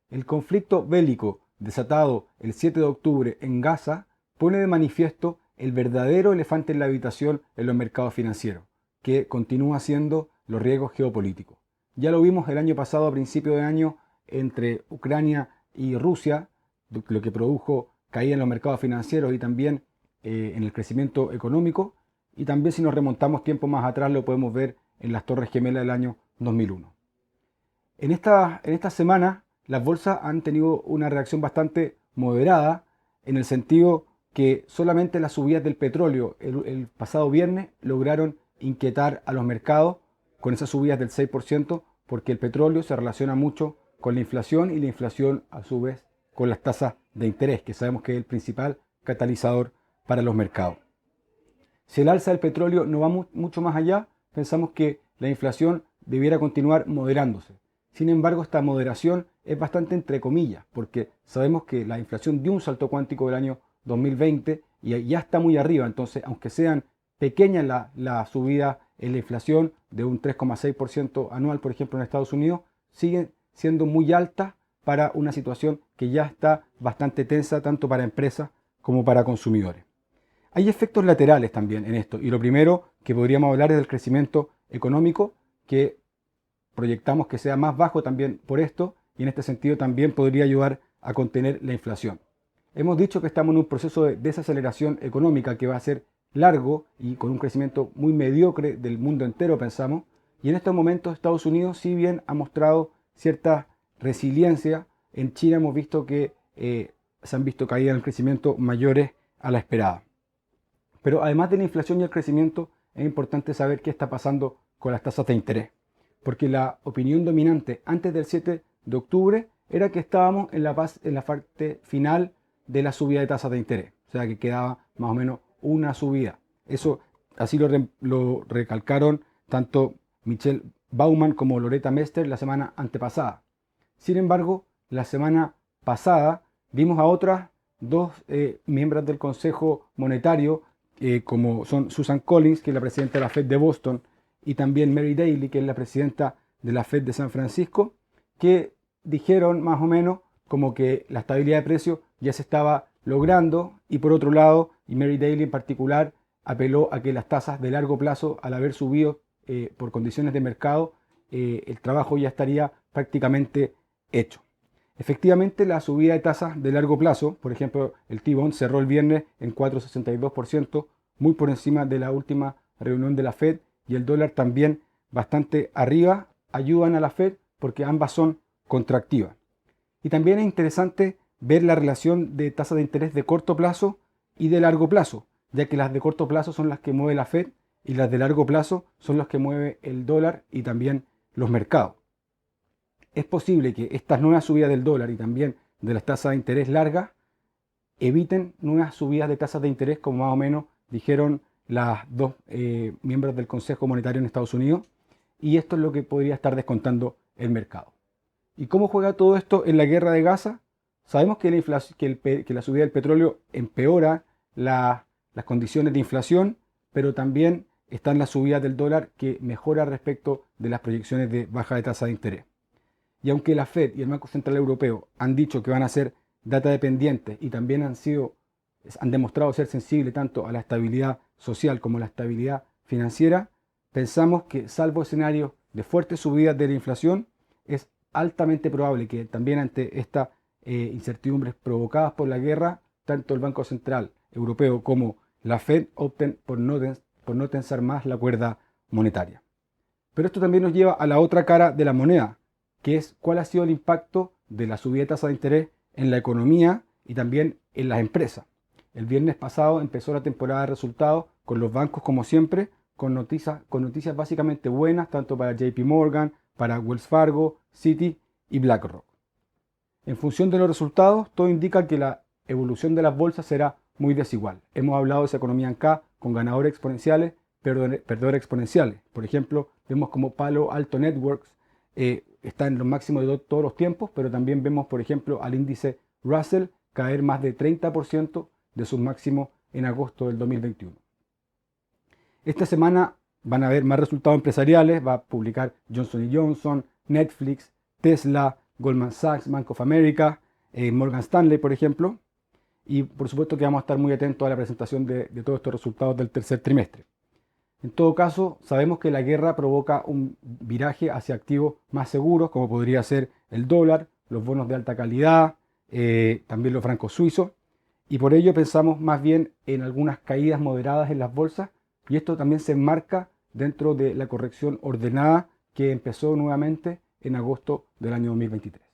El conflicto bélico desatado el 7 de octubre en Gaza pone de manifiesto el verdadero elefante en la habitación en los mercados financieros, que continúa siendo los riesgos geopolíticos. Ya lo vimos el año pasado, a principio de año, entre Ucrania y Rusia, lo que produjo caída en los mercados financieros y también en el crecimiento económico. Y también si nos remontamos tiempo más atrás lo podemos ver en las Torres Gemelas del año 2001. En esta semana las bolsas han tenido una reacción bastante moderada en el sentido que solamente las subidas del petróleo el pasado viernes lograron inquietar a los mercados con esas subidas del 6%, porque el petróleo se relaciona mucho con la inflación y la inflación a su vez con las tasas de interés, que sabemos que es el principal catalizador para los mercados. Si el alza del petróleo no va mucho más allá, pensamos que la inflación debiera continuar moderándose. Sin embargo, esta moderación es bastante entre comillas, porque sabemos que la inflación dio un salto cuántico del año 2020 y ya está muy arriba. Entonces, aunque sean pequeñas la subida en la inflación de un 3,6% anual, por ejemplo, en Estados Unidos, sigue siendo muy alta para una situación que ya está bastante tensa tanto para empresas como para consumidores. Hay efectos laterales también en esto, y lo primero que podríamos hablar es del crecimiento económico, que proyectamos que sea más bajo también por esto, y en este sentido también podría ayudar a contener la inflación. Hemos dicho que estamos en un proceso de desaceleración económica que va a ser largo y con un crecimiento muy mediocre del mundo entero, pensamos, y en estos momentos Estados Unidos, si bien ha mostrado cierta resiliencia, en China hemos visto que se han visto caídas en el crecimiento mayores a la esperada. Pero además de la inflación y el crecimiento, es importante saber qué está pasando con las tasas de interés. Porque la opinión dominante antes del 7 de octubre era que estábamos en la parte final de la subida de tasas de interés. O sea que quedaba más o menos una subida. Eso así lo recalcaron tanto Michelle Bauman como Loretta Mester la semana antepasada. Sin embargo, la semana pasada vimos a otras dos miembros del Consejo Monetario, como son Susan Collins, que es la presidenta de la Fed de Boston, y también Mary Daly, que es la presidenta de la Fed de San Francisco, que dijeron más o menos como que la estabilidad de precios ya se estaba logrando, y por otro lado, y Mary Daly en particular, apeló a que las tasas de largo plazo, al haber subido por condiciones de mercado, el trabajo ya estaría prácticamente hecho. Efectivamente, la subida de tasas de largo plazo, por ejemplo, el T-Bond cerró el viernes en 4,62%, muy por encima de la última reunión de la Fed, y el dólar también bastante arriba, ayudan a la Fed porque ambas son contractivas. Y también es interesante ver la relación de tasas de interés de corto plazo y de largo plazo, ya que las de corto plazo son las que mueve la Fed y las de largo plazo son las que mueve el dólar y también los mercados. Es posible que estas nuevas subidas del dólar y también de las tasas de interés largas eviten nuevas subidas de tasas de interés, como más o menos dijeron las dos miembros del Consejo Monetario en Estados Unidos, y esto es lo que podría estar descontando el mercado. ¿Y cómo juega todo esto en la guerra de Gaza? Sabemos que la subida del petróleo empeora las condiciones de inflación, pero también están las subidas del dólar que mejora respecto de las proyecciones de baja de tasa de interés. Y aunque la Fed y el Banco Central Europeo han dicho que van a ser data dependientes y también han demostrado ser sensibles tanto a la estabilidad social como a la estabilidad financiera, pensamos que salvo escenarios de fuertes subidas de la inflación, es altamente probable que también ante estas incertidumbres provocadas por la guerra, tanto el Banco Central Europeo como la Fed opten por no tensar más la cuerda monetaria. Pero esto también nos lleva a la otra cara de la moneda, que es cuál ha sido el impacto de la subida de tasa de interés en la economía y también en las empresas. El viernes pasado empezó la temporada de resultados con los bancos, como siempre, con noticias básicamente buenas, tanto para JP Morgan, para Wells Fargo, Citi y BlackRock. En función de los resultados, todo indica que la evolución de las bolsas será muy desigual. Hemos hablado de esa economía en K con ganadores exponenciales, perdedores exponenciales. Por ejemplo, vemos como Palo Alto Networks está en los máximos de todos los tiempos, pero también vemos, por ejemplo, al índice Russell caer más de 30% de sus máximos en agosto del 2021. Esta semana van a haber más resultados empresariales, va a publicar Johnson & Johnson, Netflix, Tesla, Goldman Sachs, Bank of America, Morgan Stanley, por ejemplo. Y por supuesto que vamos a estar muy atentos a la presentación de todos estos resultados del tercer trimestre. En todo caso, sabemos que la guerra provoca un viraje hacia activos más seguros, como podría ser el dólar, los bonos de alta calidad, también los francos suizos, y por ello pensamos más bien en algunas caídas moderadas en las bolsas, y esto también se enmarca dentro de la corrección ordenada que empezó nuevamente en agosto del año 2023.